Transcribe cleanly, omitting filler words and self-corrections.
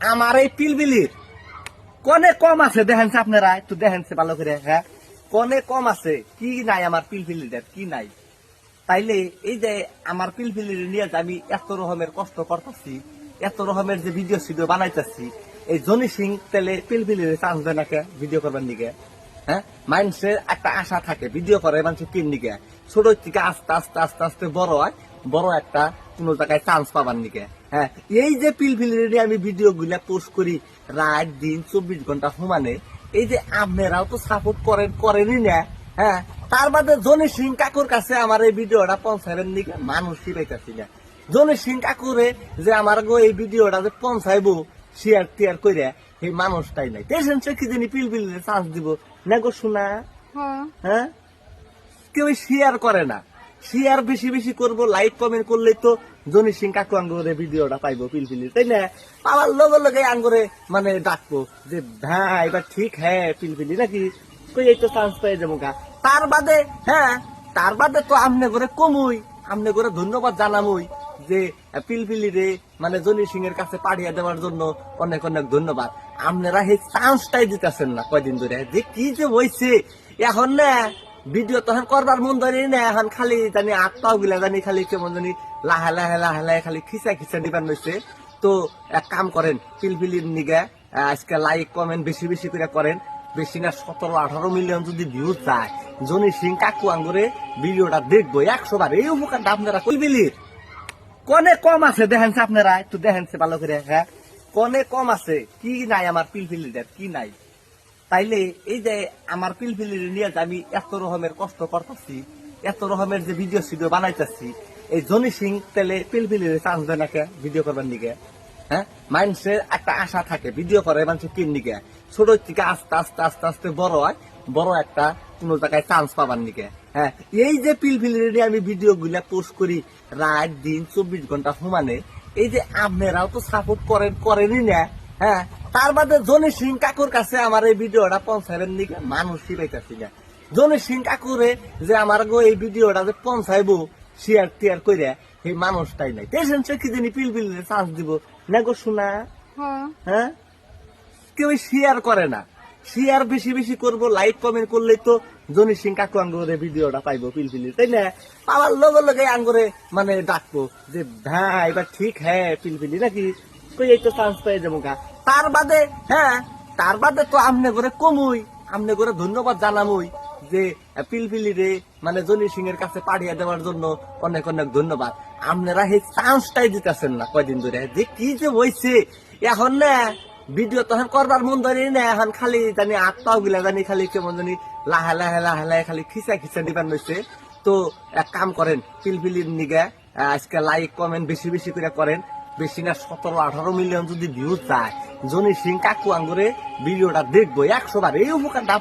আমার এই পিলবিলির কনে কম আছে দেখেন আপনারা একটু দেখেন ভালো করে। হ্যাঁ, কনে কম আছে কি নাই আমার পিলবিলির কি নাই। তাইলে এই যে আমার পিলপিলির নিয়ে আমি এত রকমের কষ্ট করতেছি, এত রকমের যে ভিডিও সিডিও বানাইতেছি, এই জনি সিং তেলে পিলপিলির চান্স দেয় নাকি ভিডিও করবার নিকে? হ্যাঁ, মানুষের একটা আশা থাকে ভিডিও করে মানুষের কিন নিকে, ছোট থেকে আস্তে আস্তে আস্তে আস্তে বড় হয়, বড় একটা কোন জায়গায় চান্স পাবার নিকে। হ্যাঁ, এই যে পিলপিলির নিয়ে আমি ভিডিও গুলা পোস্ট করি রাত দিন 24 ঘন্টা সমানে, এই যে আপনারাও তো সাপোর্ট করেনই না। হ্যাঁ, তার বাদে জনি সিং কাকুর কাছে আমার এই ভিডিওটা পৌঁছাবেন নিকে মানুষই পাইতেছি না। জনি সিং কাকুরে যে আমার গো এই ভিডিওটা যে পৌঁছাইবো শেয়ার টিয়ার করে সেই মানুষটাই নাই। পেশেন্ট কি জানি পিলপিলির চান্স দিব না গো শোনা। হ্যাঁ, কেউ শেয়ার করে না। শেয়ার বেশি বেশি করবো, লাইক কমেন্ট করলে তো জনি সিং কাকু আঙ্গুরে ভিডিওটা পাইবো পিলপিলির, তাই না? পাওয়ার লগে লগে আঙ্গুরে মানে ডাকবো যে ভাই এবার ঠিক হ্যাঁ পিলপিলি নাকি কই এই তো চান্স পেয়ে যাবো গা। তার বাদে হ্যাঁ, তার বাদে তো আমনে করে কমুই, আমনে করে ধন্যবাদ জানামুই যে পিলপিলি রে মানে জনি সিং এর কাছে পাঠিয়ে দেওয়ার জন্য অনেক অনেক ধন্যবাদ। আপনারা এই চান্সটাই দিতেছেন না কয়দিন ধরে, যে কি যে হয়েছে এখন না ভিডিও তখন করবার মন ধরে না, এখন খালি জানি আট পাও গিলা জানি খালি কেমন জানি লাহে লাহে লাহে লাহে খালি খিচা খিচা দিবার হয়েছে। তো এক কাম করেন, পিলপিলির নিগে আজকে লাইক কমেন্ট বেশি বেশি করে করেন। বেশি না 17-18 মিলিয়ন যদি ভিউজ যায়, জনি সিং কাকু আঙ্গুরে ভিডিওটা দেখবো 100 বার। এই উপকারটা আপনারা পিলপিলির কনে কম আছে দেখেন আপনারা একটু দেখেন ভালো করে। হ্যাঁ, কনে কম আছে কি নাই আমার পিলপিলির কি নাই। তাইলে এই যে আমার পিলপিলির নিয়ে আমি এত রকমের কষ্ট করতেছি, এত রকমের যে ভিডিও সিডিও বানাইতেছি, এই জনি সিং তেলে পিলপিলির চান্স দেয় নাকি ভিডিও করবার নিকে? হ্যাঁ, মানুষের একটা আশা থাকে ভিডিও করে মানুষের কিন নিকে, ছোট থেকে আস্তে আস্তে আস্তে আস্তে বড় হয়, বড় একটা কোন জায়গায় চান্স পাবার নিকে। হ্যাঁ, এই যে পিলপিলির নিয়ে আমি ভিডিও গুলা পোস্ট করি রাত দিন 24 ঘন্টা সমানে, এই যে আপনারাও তো সাপোর্ট করেনই না। হ্যাঁ, তার বাদে জনি সিং কাকুর কাছে আমার এই ভিডিওটা পৌঁছাবেন নিকে মানুষই পাইতেছি না। জনি সিং কাকুরে যে আমার গো এই ভিডিওটা যে পৌঁছাইবো শেয়ার টিয়ার করে সেই মানুষটাই নাই। পেশেন্ট কি জানি পিলপিলির চান্স দিব না গো শোনা। হ্যাঁ, কেউ শেয়ার করে না। শেয়ার বেশি বেশি করবো, লাইক কমেন্ট করলে তো জনি সিং কাকু আঙ্গুরে ভিডিওটা পাইবো পিলপিলির, তাই না? পাওয়ার লগে লগে আঙ্গুরে মানে ডাকবো যে ভাই এবার ঠিক হ্যাঁ পিলপিলি নাকি কই এই তো চান্স পেয়ে যাবো গা। তার বাদে হ্যাঁ, তার বাদে তো আমনে করে কমুই, আমনে করে ধন্যবাদ জানামুই যে পিলপিলি রে মানে জনি সিং এর কাছে পাঠিয়ে দেওয়ার জন্য অনেক অনেক ধন্যবাদ। আপনারা এই চান্সটাই দিতেছেন না কয়দিন ধরে, যে কি যে হয়েছে এখন না ভিডিও তখন করবার মন ধরে না, এখন খালি জানি আট পাও গিলা জানি খালি কেমন জানি লাহে লাহে লাহে লাহে খালি খিচা খিচা দিবার হয়েছে। তো এক কাম করেন, পিলপিলির নিগে আজকে লাইক কমেন্ট বেশি বেশি করে করেন। বেশি না 17-18 মিলিয়ন যদি ভিউজ যায়, জনি সিং কাকু আঙ্গুরে ভিডিওটা দেখবো 100 বার। এই উপকারটা